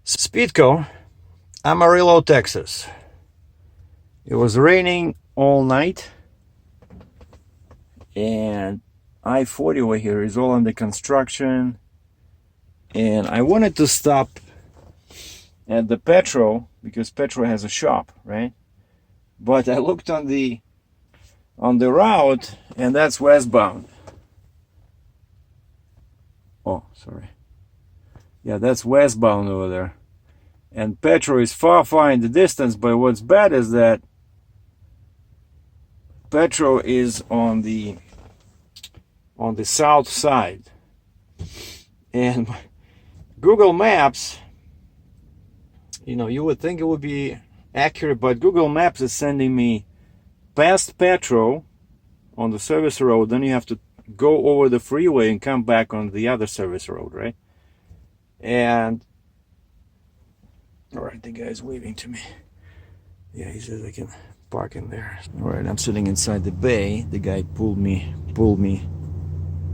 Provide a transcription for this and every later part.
SPEEDCO, Amarillo, Texas. It was raining all night, and I-40 over here is all under construction, and I wanted to stop at the Petro because Petro has a shop, right? But I looked on the route, and that's westbound. Oh, sorry. Yeah, that's westbound over there. And Petro is far in the distance, but what's bad is that Petro is on the south side. And Google Maps, you would think it would be accurate, but Google Maps is sending me past Petro on the service road, then you have to go over the freeway and come back on the other service road, right? And all right, the guy's waving to me. Yeah, he says I can park in there. All right, I'm sitting inside the bay. The guy pulled me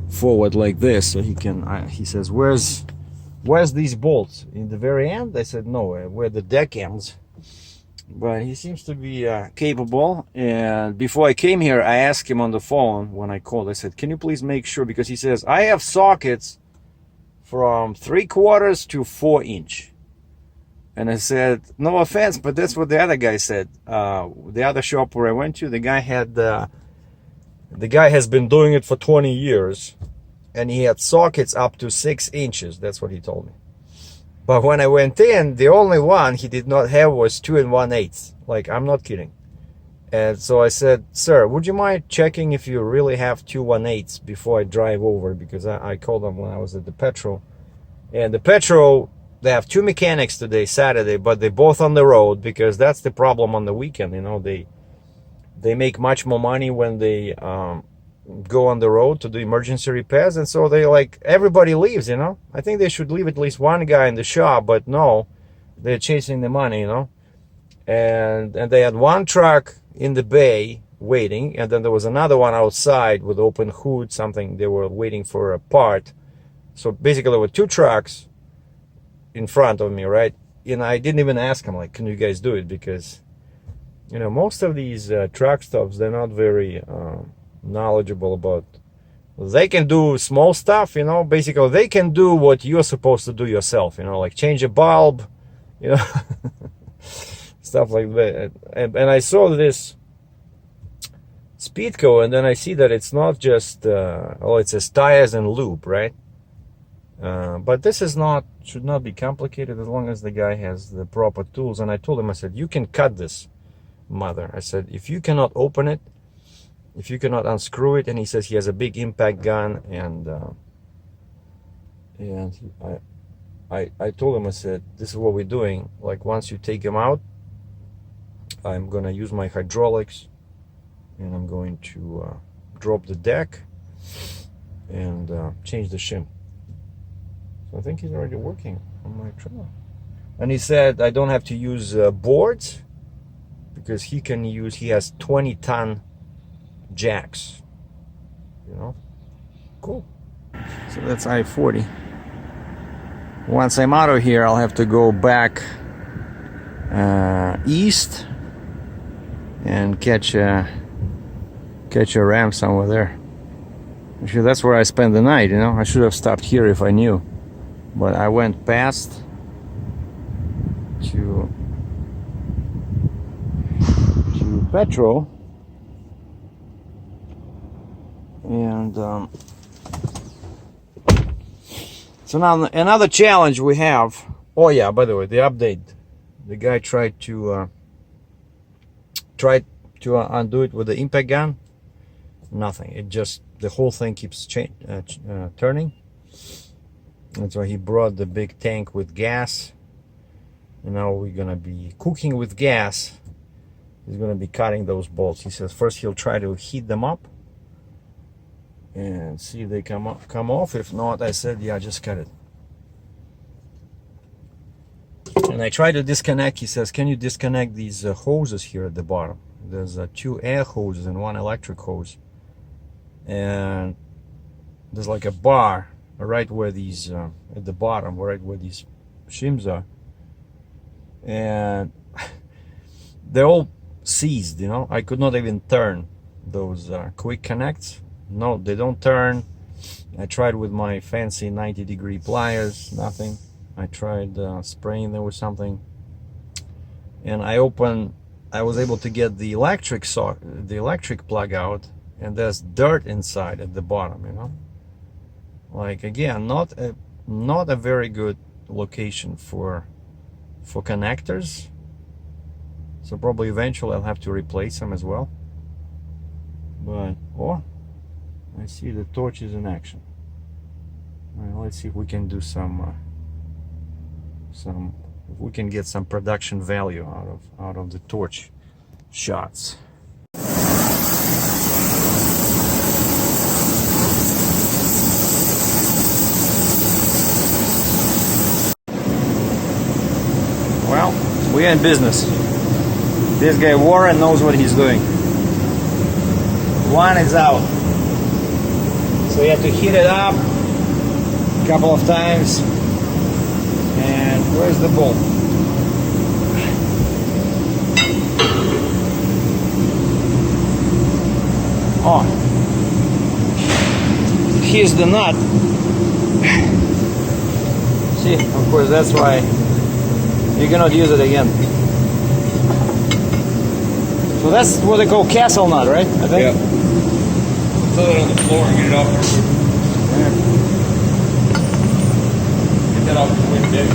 forward like this so he can. He says, "Where's these bolts in the very end?" I said, "No, where the deck ends." But he seems to be capable. And before I came here, I asked him on the phone when I called. I said, "Can you please make sure?" Because he says I have sockets from 3/4 to 4-inch. And I said, no offense, but that's what the other guy said. The other shop where I went to, the guy has been doing it for 20 years, and he had sockets up to 6 inches. That's what he told me. But when I went in, the only one he did not have was 2 1/8. Like, I'm not kidding. And so I said, "Sir, would you mind checking if you really have 2 1/8 before I drive over?" Because I called them when I was at the Petro. And the Petro, they have 2 mechanics today, Saturday, but they're both on the road because that's the problem on the weekend. They make much more money when they go on the road to do emergency repairs, and so everybody leaves. I think they should leave at least one guy in the shop, but no, they're chasing the money. And they had one truck in the bay waiting, and then there was another one outside with open hood, something they were waiting for a part. So basically there were 2 trucks in front of me, right? And I didn't even ask him, can you guys do it? Because most of these truck stops, they're not very knowledgeable about. They can do small stuff, basically they can do what you're supposed to do yourself, like change a bulb, stuff like that. And I saw this SPEEDCO, and then I see that it's not just it says tires and lube, right? But this should not be complicated as long as the guy has the proper tools. And I told him, I said, you can cut this mother. I said, if you cannot open it, if you cannot unscrew it. And he says he has a big impact gun, and I told him, I said, this is what we're doing. Once you take him out, I'm gonna use my hydraulics, and I'm going to drop the deck and change the shim. I think he's already working on my trailer. And he said I don't have to use boards because he has 20-ton jacks. Cool. So that's I-40. Once I'm out of here, I'll have to go back east and catch a ram somewhere there. Actually, that's where I spend the night. I should have stopped here if I knew. But I went past to Petro, and so now another challenge we have. Oh yeah, by the way, the update. The guy tried to undo it with the impact gun. Nothing. It just, the whole thing keeps turning. And so he brought the big tank with gas, and now we're gonna be cooking with gas. He's gonna be cutting those bolts. He says first he'll try to heat them up and see if they come off. If not, I said, yeah, just cut it. And I tried to disconnect. He says, can you disconnect these hoses here at the bottom? There's 2 air hoses and 1 electric hose, and there's a bar right where these at the bottom, right where these shims are. and they're all seized, you know. I could not even turn those quick connects. No, they don't turn. I tried with my fancy 90-degree pliers, nothing. I tried spraying them with something, and I was able to get the electric plug out, and there's dirt inside at the bottom, you know. Like, again, not a very good location for connectors. So probably eventually I'll have to replace them as well. But I see the torch is in action. All right, let's see if we can do if we can get some production value out of the torch shots. Well, we're in business. This guy Warren knows what he's doing. One is out. So you have to heat it up a couple of times. And where's the bolt? Oh, here's the nut. See, of course, that's why you cannot use it again. So that's what they call castle nut, right? I think. Yeah. Throw it on the floor and get it off there. Yeah. Get that off the wind deck.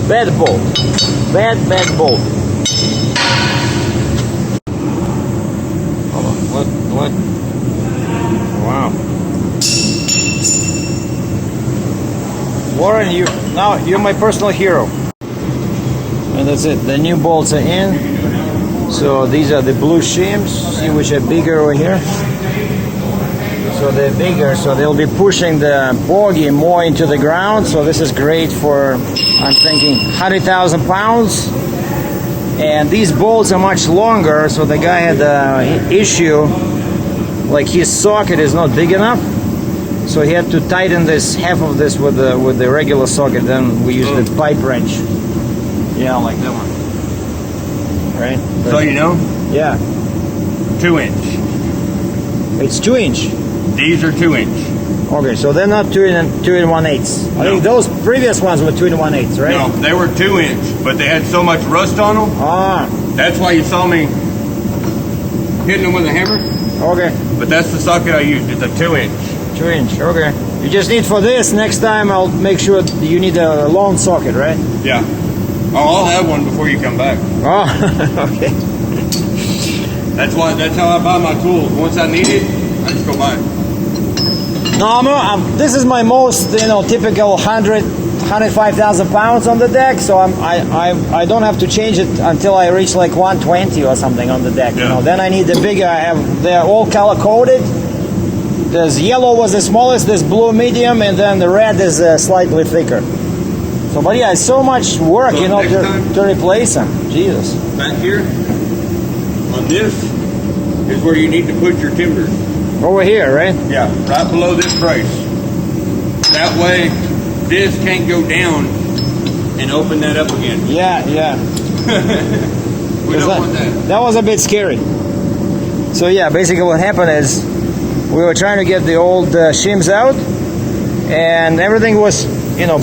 Bad bolt. Bad bolt. Hold on. What? Wow. Warren, you're my personal hero. And that's it. The new bolts are in. So these are the blue shims. See which are bigger over here. So they're bigger, so they'll be pushing the bogie more into the ground. So this is great for, I'm thinking, 100,000 pounds. And these bolts are much longer, so the guy had an issue, like his socket is not big enough. So he had to tighten this, half of this with the regular socket. Then we use the pipe wrench. Yeah, like that one. Right? So you know? Yeah. 2 inch. It's 2 inch. These are 2 inch. Okay, so they're not 2 and 1/8. I think those previous ones were 2 and 1/8, right? No, they were 2 inch, but they had so much rust on them. Ah, That's why you saw me hitting them with a hammer. okay. But that's the socket I used. It's a 2 inch. 2 inch, okay. You just need for this, next time I'll make sure you need a long socket, right? Yeah. Oh, I'll have one before you come back. Oh, okay. That's how I buy my tools. Once I need it, I just go buy it. No, this is my most, typical 105,000 pounds on the deck, so I don't have to change it until I reach like 120 or something on the deck. Yeah. Then I need the bigger. They're all color coded. There's yellow was the smallest, there's blue medium, and then the red is slightly thicker. So, but yeah, it's so much work, So to replace them. Jesus. Back here, on this, is where you need to put your timbers. Over here, right? Yeah, right below this brace. That way, this can't go down and open that up again. Yeah. We don't want that. That was a bit scary. So yeah, basically what happened is we were trying to get the old shims out, and everything was,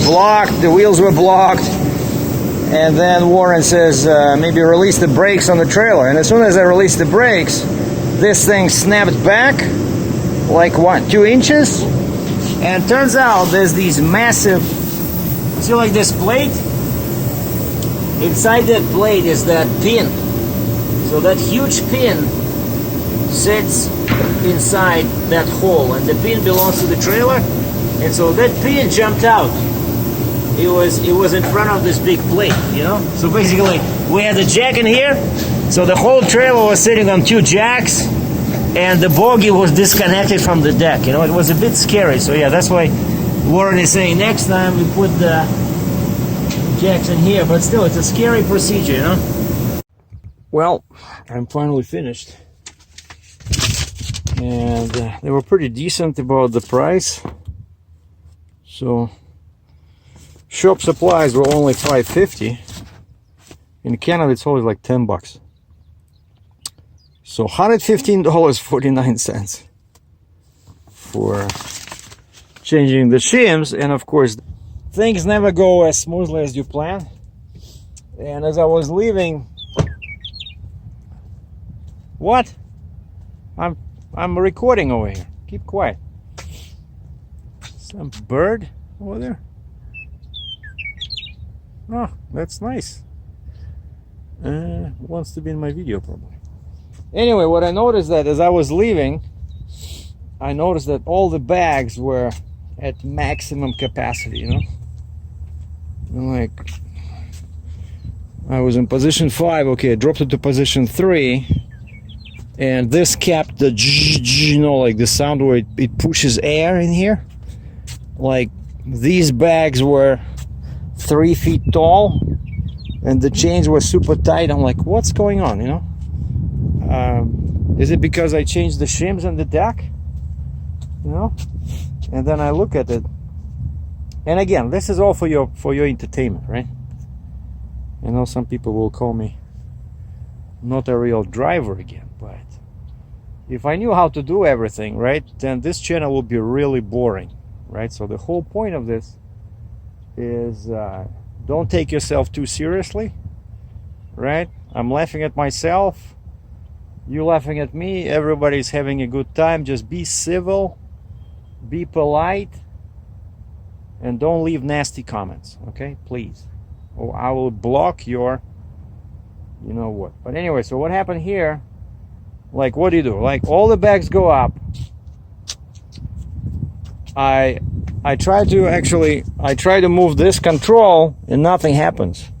blocked. The wheels were blocked. And then Warren says, maybe release the brakes on the trailer. And as soon as I released the brakes, this thing snapped back like 2 inches. And turns out there's these massive, see like this plate? Inside that plate is that pin. So that huge pin sits inside that hole, and the pin belongs to the trailer. And so that pin jumped out. It was in front of this big plate, So basically, we had a jack in here. So the whole trailer was sitting on 2 jacks, and the bogie was disconnected from the deck. It was a bit scary. So yeah, that's why Warren is saying next time we put the jacks in here. But still, it's a scary procedure, Well, I'm finally finished. And they were pretty decent about the price. So, shop supplies were only $5.50. In Canada, it's always like $10. So $115.49 for changing the shims. And of course, things never go as smoothly as you plan. And as I was leaving, what? I'm recording over here. Keep quiet. Some bird over there. Oh, that's nice. Wants to be in my video probably. Anyway, what I noticed that as I was leaving, I noticed that all the bags were at maximum capacity, you know? And like, I was in position 5, okay, I dropped it to position 3, and this kept the, you know, like the sound where it pushes air in here. Like, these bags were 3 feet tall, and the chains were super tight. I'm like, what's going on, you know? Is it because I changed the shims on the deck? You know? And then I look at it, and again, this is all for your entertainment, right? I know some people will call me not a real driver again, but if I knew how to do everything, right, then this channel would be really boring, right? So the whole point of this is don't take yourself too seriously, right? I'm laughing at myself, you laughing at me, everybody's having a good time. Just be civil, be polite, and don't leave nasty comments, okay? Please. Or I will block your, you know what. But anyway, so what happened here, like, what do you do? Like, all the bags go up. I try to move this control and nothing happens.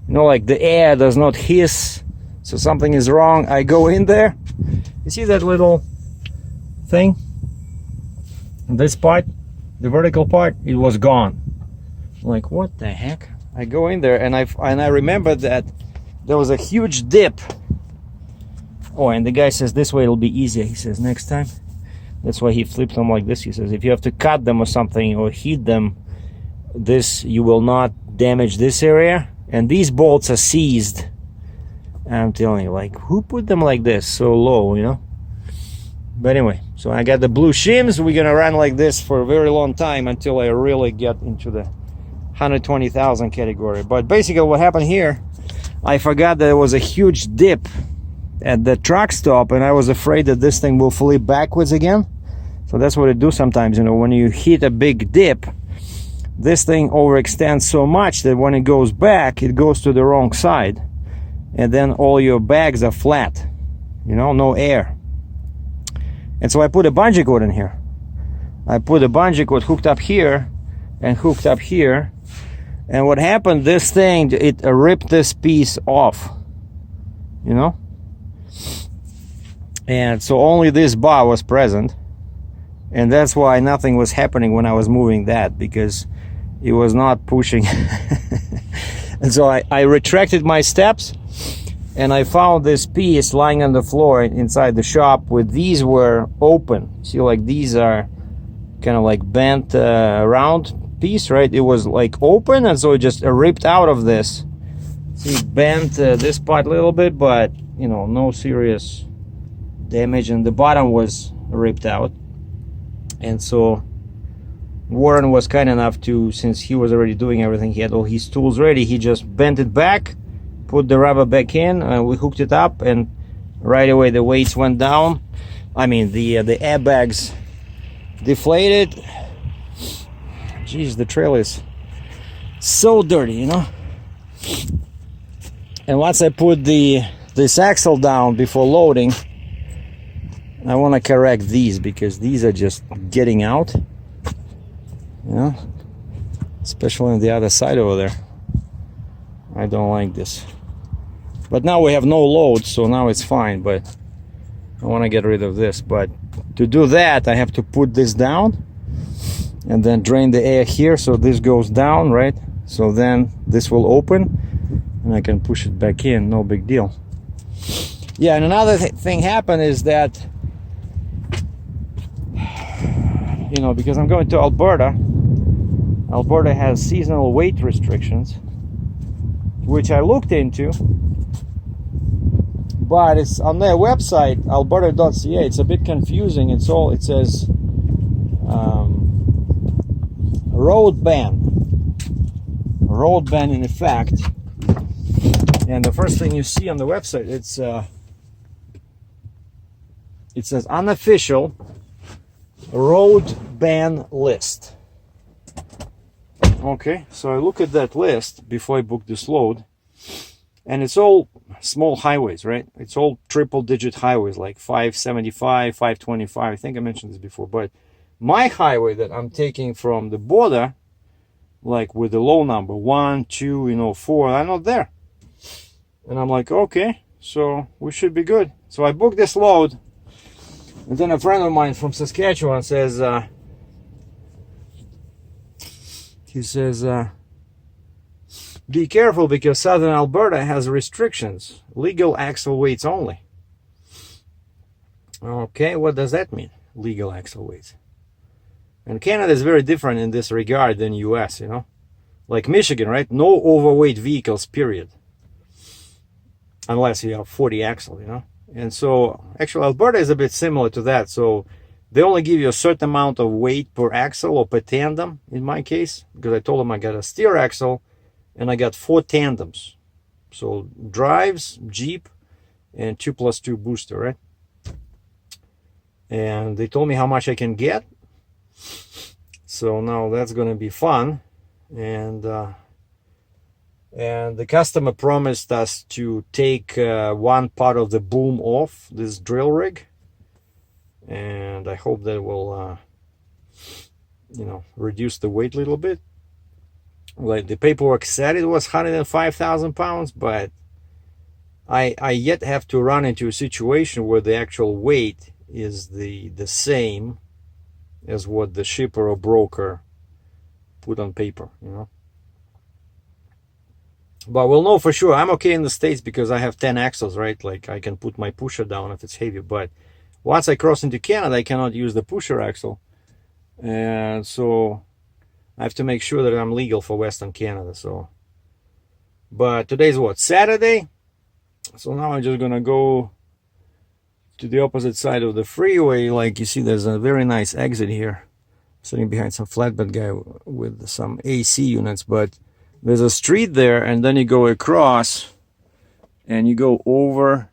You know, like the air does not hiss, so something is wrong. I go in there. You see that little thing? This part, the vertical part, it was gone. Like, what the heck? I go in there and I remember that there was a huge dip. Oh, and the guy says this way it'll be easier. He says next time. That's why he flipped them like this. He says if you have to cut them or something or heat them, this, you will not damage this area. And these bolts are seized. I'm telling you, like, who put them like this so low, you know? But anyway, so I got the blue shims. We're gonna run like this for a very long time until I really get into the 120,000 category. But basically what happened here, I forgot that there was a huge dip at the truck stop, and I was afraid that this thing will flip backwards again. So that's what it do sometimes, you know, when you hit a big dip, this thing overextends so much that when it goes back, it goes to the wrong side, and then all your bags are flat, you know, no air. And so I put a bungee cord in here. I put a bungee cord hooked up here and hooked up here, and what happened, this thing, it ripped this piece off, you know. And so only this bar was present, and that's why nothing was happening when I was moving that, because it was not pushing. And so I retracted my steps, and I found this piece lying on the floor inside the shop where these were open. See, like, these are kind of like bent round piece, right? It was like open, and so it just ripped out of this. See, it bent this part a little bit, but you know, no serious damage, and the bottom was ripped out. And so Warren was kind enough to, since he was already doing everything, he had all his tools ready, he just bent it back, put the rubber back in, and we hooked it up, and right away the weights went down. I mean, the airbags deflated. Jeez, the trail is so dirty, you know. And once I put this axle down before loading, I want to correct these, because these are just getting out, you know, especially on the other side over there. I don't like this. But now we have no load, so now it's fine, but I want to get rid of this. But to do that, I have to put this down and then drain the air here, so this goes down, right? So then this will open and I can push it back in, no big deal. Yeah, and another thing happened is that, you know, because I'm going to Alberta, Alberta has seasonal weight restrictions, which I looked into, but it's on their website, alberta.ca. It's a bit confusing. It says road ban in effect, and the first thing you see on the website, it says unofficial road ban list. Okay, so I look at that list before I book this load, and it's all small highways, right? It's all triple digit highways, like 575, 525. I think I mentioned this before, but my highway that I'm taking from the border, like with the low number 1, 2, 4, I'm not there. And I'm like, okay, so we should be good. So I booked this load, and then a friend of mine from Saskatchewan says, be careful because southern Alberta has restrictions, legal axle weights only. Okay, what does that mean, legal axle weights? And Canada is very different in this regard than US, like Michigan, right? No overweight vehicles, period, unless you have 40 axle, and so actually Alberta is a bit similar to that. So they only give you a certain amount of weight per axle or per tandem in my case, because I told them I got a steer axle and I got 4 tandems, so drives, Jeep, and 2+2 booster, right? And they told me how much I can get, so now that's going to be fun. And the customer promised us to take one part of the boom off this drill rig, and I hope that will reduce the weight a little bit. Like the paperwork said it was 105,000 pounds, but I yet have to run into a situation where the actual weight is the same as what the shipper or broker put on paper, But we'll know for sure. I'm okay in the States because I have 10 axles, right? Like I can put my pusher down if it's heavy. But once I cross into Canada, I cannot use the pusher axle. And so I have to make sure that I'm legal for Western Canada. So, but today's what? Saturday? So now I'm just going to go to the opposite side of the freeway. Like you see, there's a very nice exit here. Sitting behind some flatbed guy with some AC units, but there's a street there, and then you go across and you go over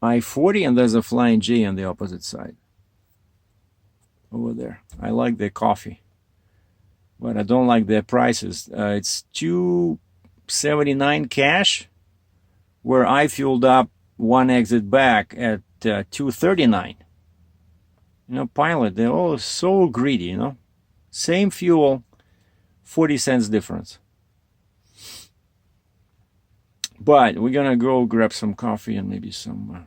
I-40, and there's a Flying J on the opposite side over there. I like their coffee, but I don't like their prices. It's $2.79 cash, where I fueled up one exit back at $2.39. Pilot, they're all so greedy, Same fuel, 40 cents difference. But we're gonna go grab some coffee and maybe some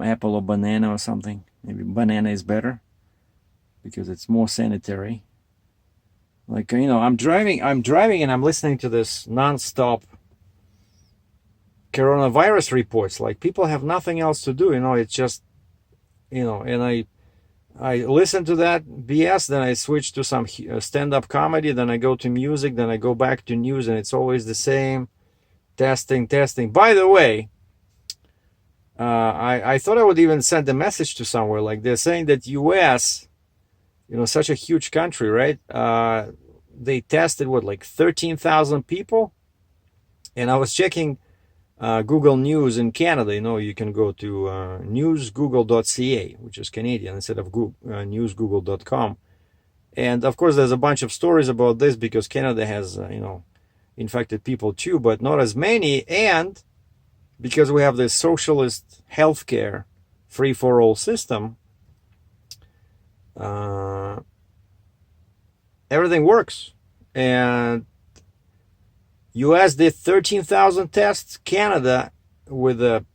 apple or banana or something. Maybe banana is better because it's more sanitary. Like, I'm driving and I'm listening to this non-stop coronavirus reports. Like, people have nothing else to do, it's just, and I listen to that BS, then I switch to some stand-up comedy, then I go to music, then I go back to news, and it's always the same. Testing. By the way, I thought I would even send a message to somewhere. Like, they're saying that US, such a huge country, right? They tested, 13,000 people? And I was checking Google News in Canada. You can go to newsgoogle.ca, which is Canadian, instead of newsgoogle.com. And of course, there's a bunch of stories about this because Canada has, infected people too, but not as many. And because we have this socialist healthcare free-for-all system, everything works. And US did 13,000 tests. Canada, with a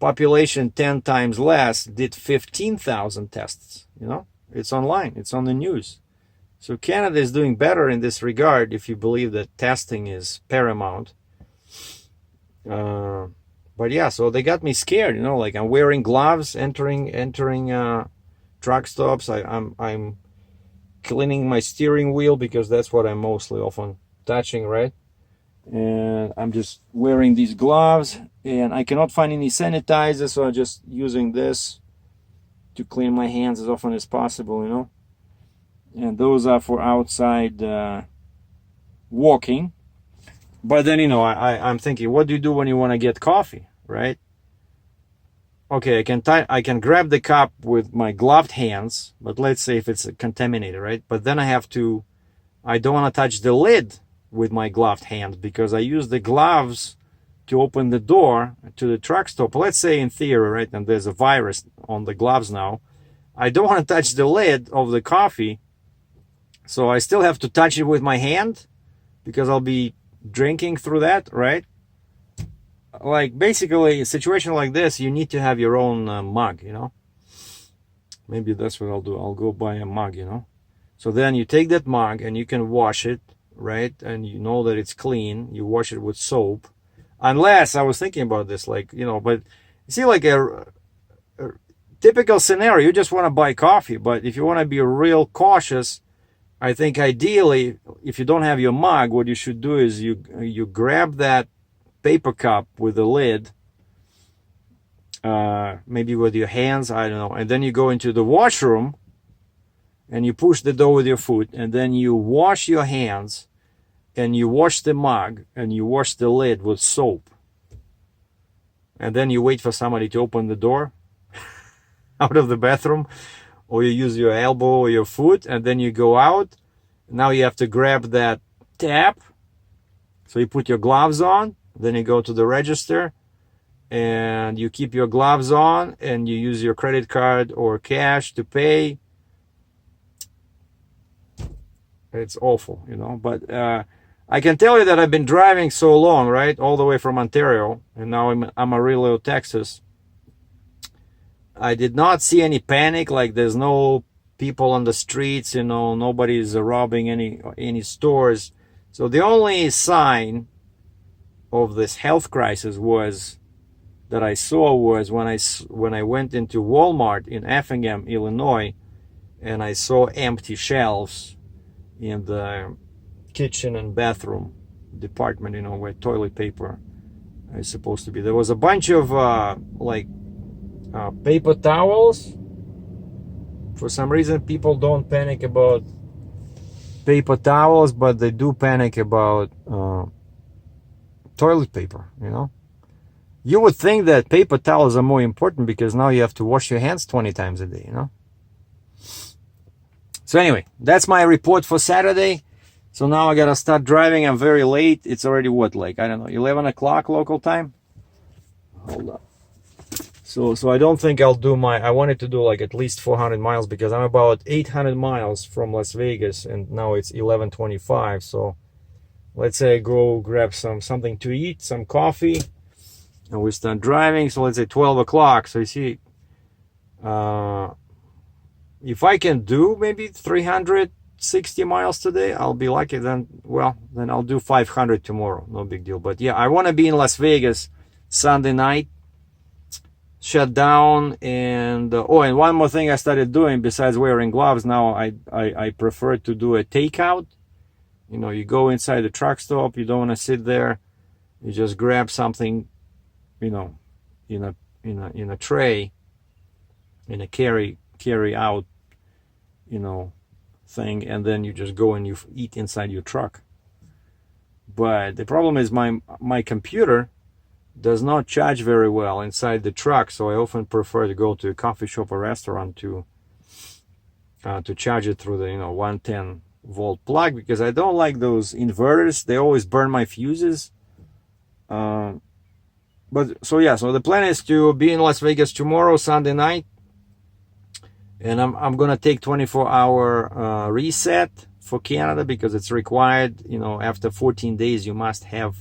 population 10 times less, did 15,000 tests. It's online, it's on the news. So Canada is doing better in this regard if you believe that testing is paramount. But yeah, so they got me scared, like I'm wearing gloves entering truck stops. I'm cleaning my steering wheel because that's what I'm mostly often touching, right? And I'm just wearing these gloves, and I cannot find any sanitizer, so I'm just using this to clean my hands as often as possible, you know. And those are for outside walking. But then, you know, I'm thinking, what do you do when you want to get coffee, right? Okay, I can grab the cup with my gloved hands, but let's say if it's contaminated, right? But then I don't want to touch the lid with my gloved hand because I use the gloves to open the door to the truck stop. Let's say in theory, right, and there's a virus on the gloves now. I don't want to touch the lid of the coffee, so I still have to touch it with my hand because I'll be drinking through that, right? Like basically a situation like this, you need to have your own mug, you know. Maybe that's what I'll do. I'll go buy a mug, you know. So then you take that mug and you can wash it, right? And you know that it's clean. You wash it with soap. Unless, I was thinking about this, like, you know, but you see, like a typical scenario, you just want to buy coffee. But if you want to be real cautious, I think ideally, if you don't have your mug, what you should do is you grab that paper cup with the lid, maybe with your hands, I don't know, and then you go into the washroom and you push the door with your foot, and then you wash your hands and you wash the mug and you wash the lid with soap, and then you wait for somebody to open the door out of the bathroom, or you use your elbow or your foot, and then you go out. Now you have to grab that tap, so you put your gloves on, then you go to the register and you keep your gloves on and you use your credit card or cash to pay. It's awful, you know, but I can tell you that I've been driving so long, right, all the way from Ontario, and now I'm in Amarillo, Texas. I did not see any panic, like there's no people on the streets, you know, nobody's robbing any stores. So the only sign of this health crisis that I saw was when I went into Walmart in Effingham, Illinois, and I saw empty shelves in the kitchen and bathroom department, you know, where toilet paper is supposed to be. There was a bunch of paper towels. For some reason, people don't panic about paper towels, but they do panic about toilet paper, you know. You would think that paper towels are more important because now you have to wash your hands 20 times a day, you know. So anyway, that's my report for Saturday. So now I gotta start driving. I'm very late. It's already what, like, I don't know, 11 o'clock local time? Hold on. So I don't think I'll do I wanted to do like at least 400 miles because I'm about 800 miles from Las Vegas and now it's 11:25. So let's say I go grab something to eat, some coffee, and we start driving. So let's say 12 o'clock. So you see, if I can do maybe 360 miles today, I'll be lucky. Then I'll do 500 tomorrow. No big deal. But yeah, I want to be in Las Vegas Sunday night, shut down. And and one more thing I started doing besides wearing gloves now, I prefer to do a takeout. You know, you go inside the truck stop, you don't want to sit there, you just grab something, you know, in a tray, in a carry out, you know, thing, and then you just go and you eat inside your truck. But the problem is my computer does not charge very well inside the truck, so I often prefer to go to a coffee shop or restaurant to charge it through the 110 volt plug, because I don't like those inverters. They always burn my fuses. So the plan is to be in Las Vegas tomorrow, Sunday night, and I'm gonna take 24-hour reset for Canada, because it's required. After 14 days you must have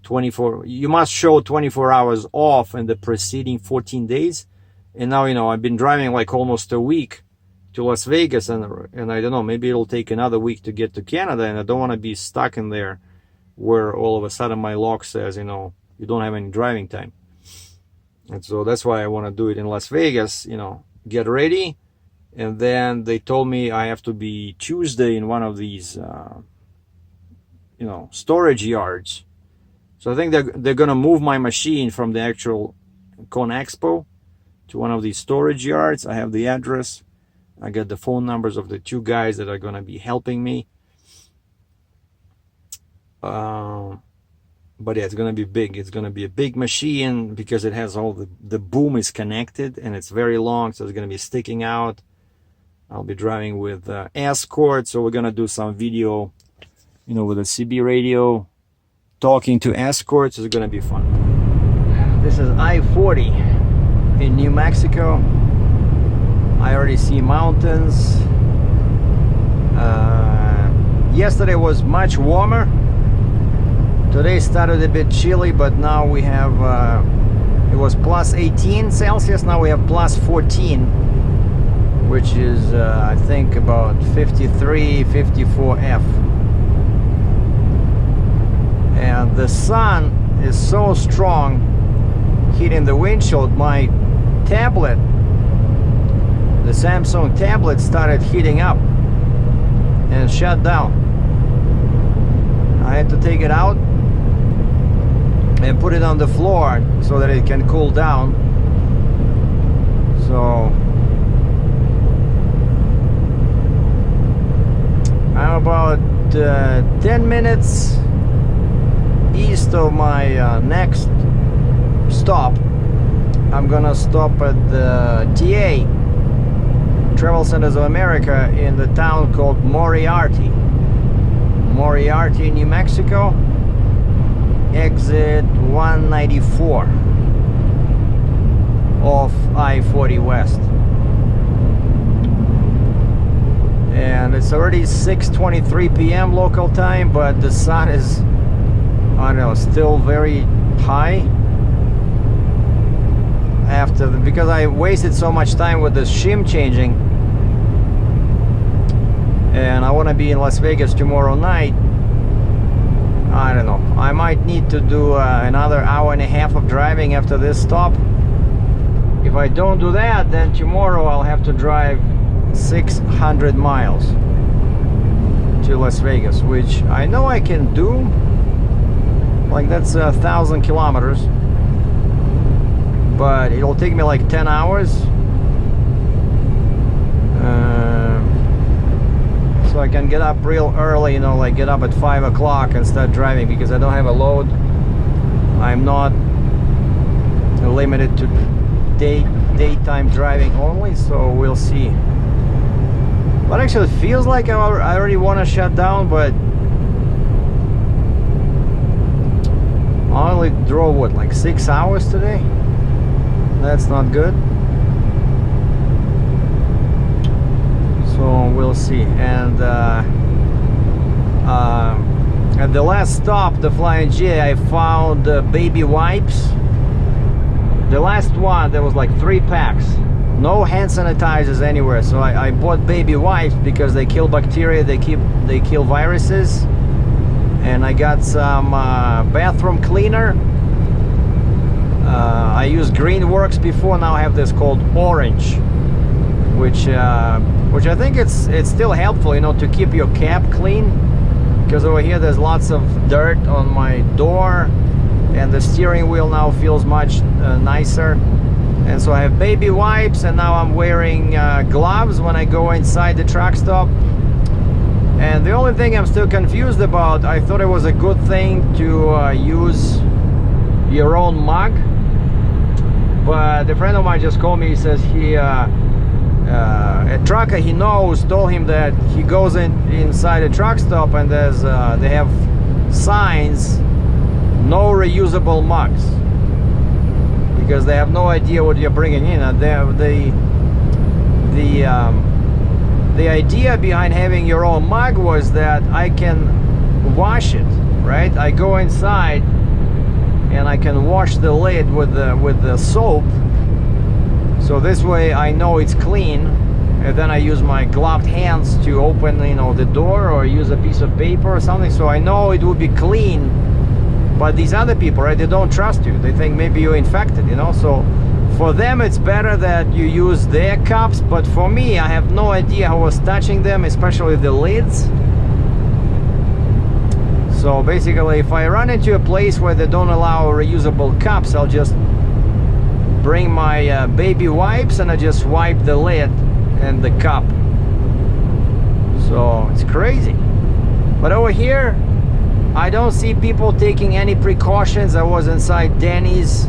you must show 24 hours off in the preceding 14 days. And now I've been driving like almost a week to Las Vegas, and I don't know, maybe it'll take another week to get to Canada, and I don't want to be stuck in there where all of a sudden my log says you don't have any driving time. And so that's why I want to do it in Las Vegas. Get ready, And then they told me I have to be Tuesday in one of these, storage yards. So I think they're gonna move my machine from the actual ConExpo to one of these storage yards. I have the address. I got the phone numbers of the two guys that are gonna be helping me. But yeah, it's gonna be big. It's gonna be a big machine because it has all the boom is connected and it's very long, so it's gonna be sticking out. I'll be driving with escort, so we're gonna do some video, with a CB radio, talking to escorts. It's gonna be fun. This is I-40 in New Mexico. I already see mountains. Yesterday was much warmer. Today started a bit chilly, but now we have, it was plus 18 Celsius, now we have plus 14, which is, I think, about 53, 54 F. And the sun is so strong, hitting the windshield. My tablet, the Samsung tablet, started heating up and shut down. I had to take it out and put it on the floor so that it can cool down. So I'm about 10 minutes east of my next stop. I'm gonna stop at the TA, Travel Centers of America, in the town called Moriarty, New Mexico. Exit 194 off I-40 West. And it's already 6:23 p.m. local time, but the sun is, I don't know, still very high. Because I wasted so much time with the shim changing, and I want to be in Las Vegas tomorrow night. I don't know, I might need to do another hour and a half of driving after this stop. If I don't do that, then tomorrow I'll have to drive 600 miles to Las Vegas, which I know I can do. Like, that's 1,000 kilometers, but it'll take me like 10 hours. So I can get up real early, like get up at 5 o'clock and start driving, because I don't have a load. I'm not limited to daytime driving only, so we'll see. But actually it feels like I already want to shut down, but I only drove, what, like 6 hours today? That's not good. So we'll see. And at the last stop, the Flying J, I found baby wipes. The last one, there was like 3 packs. No hand sanitizers anywhere. So I bought baby wipes because they kill bacteria, they kill viruses. And I got some bathroom cleaner. I used Greenworks before. Now I have this called Orange, which I think it's still helpful, to keep your cab clean, because over here there's lots of dirt on my door, and the steering wheel now feels much nicer. And so I have baby wipes, and now I'm wearing gloves when I go inside the truck stop. And the only thing I'm still confused about, I thought it was a good thing to use your own mug, but a friend of mine just called me. He says a trucker he knows told him that he goes inside a truck stop, and there's they have signs, no reusable mugs, because they have no idea what you're bringing in. And the idea behind having your own mug was that I can wash it, right? I go inside and I can wash the lid with the soap. So this way I know it's clean, and then I use my gloved hands to open, the door, or use a piece of paper or something, so I know it will be clean. But these other people, right, they don't trust you. They think maybe you're infected, So For them it's better that you use their cups, but for me, I have no idea who was touching them, especially the lids. So basically, if I run into a place where they don't allow reusable cups, I'll just bring my baby wipes and I just wipe the lid and the cup. So it's crazy. But over here, I don't see people taking any precautions. I was inside Denny's,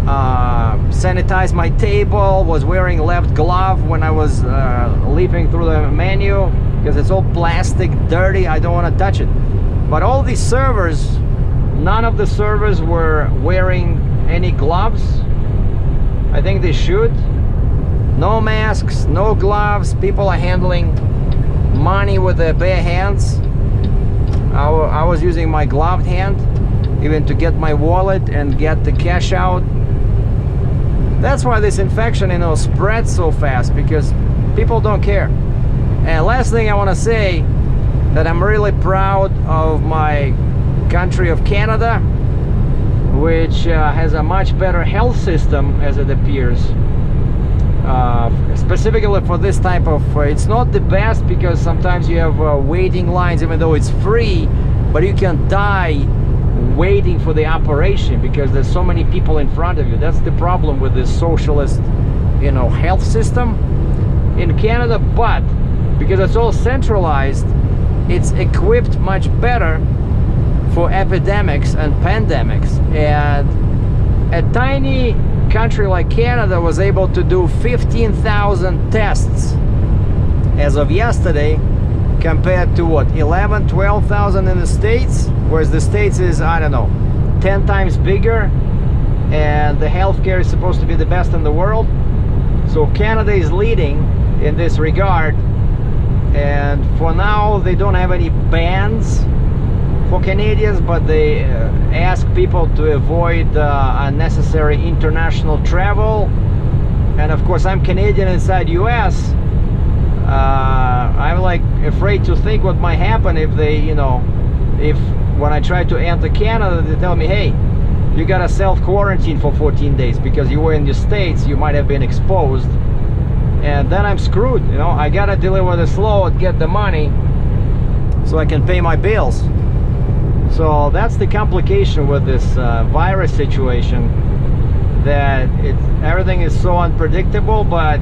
sanitized my table, was wearing left glove when I was leafing through the menu because it's all plastic, dirty. I don't want to touch it. But all these servers, none of the servers were wearing any gloves. I think they should. No masks, no gloves. People are handling money with their bare hands. I was using my gloved hand even to get my wallet and get the cash out. That's why this infection, you know, spreads so fast, because people don't care. And last thing I want to say, that I'm really proud of my country of Canada, which has a much better health system, as it appears. Specifically for this type of, it's not the best because sometimes you have waiting lines, even though it's free, but you can die waiting for the operation because there's so many people in front of you. That's the problem with this socialist, you know, health system in Canada. But because it's all centralized, it's equipped much better for epidemics and pandemics. And a tiny country like Canada was able to do 15,000 tests as of yesterday, compared to what, 11, 12,000 in the States, whereas the States is, I don't know, 10 times bigger, and the healthcare is supposed to be the best in the world. So Canada is leading in this regard. And for now, they don't have any bans for Canadians, but they ask people to avoid unnecessary international travel. And of course, I'm Canadian inside US. I'm like afraid to think what might happen if they, you know, if when I try to enter Canada, they tell me, hey, you gotta self-quarantine for 14 days because you were in the States, you might have been exposed. And then I'm screwed, you know. I gotta deliver this load, get the money so I can pay my bills. So that's the complication with this virus situation, that everything is so unpredictable. But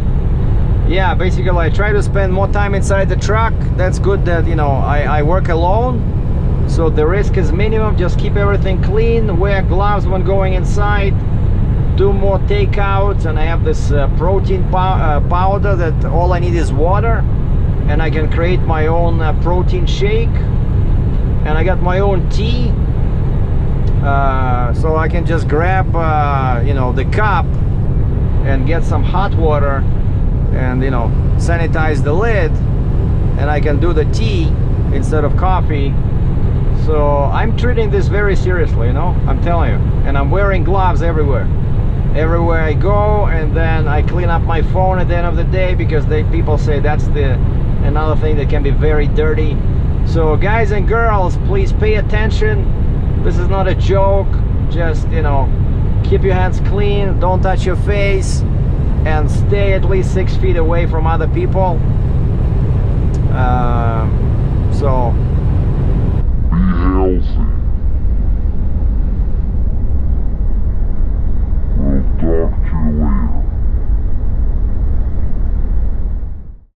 yeah, basically I try to spend more time inside the truck. That's good that, you know, I work alone, so the risk is minimum. Just keep everything clean, wear gloves when going inside, do more takeouts, and I have this protein powder that all I need is water, and I can create my own protein shake. And I got my own tea, so I can just grab you know, the cup and get some hot water and, you know, sanitize the lid, and I can do the tea instead of coffee. So I'm treating this very seriously, you know, I'm telling you. And I'm wearing gloves everywhere I go, and then I clean up my phone at the end of the day, because people say that's another thing that can be very dirty. So guys and girls, please pay attention. This is not a joke. Just, you know, keep your hands clean, don't touch your face, and stay at least 6 feet away from other people.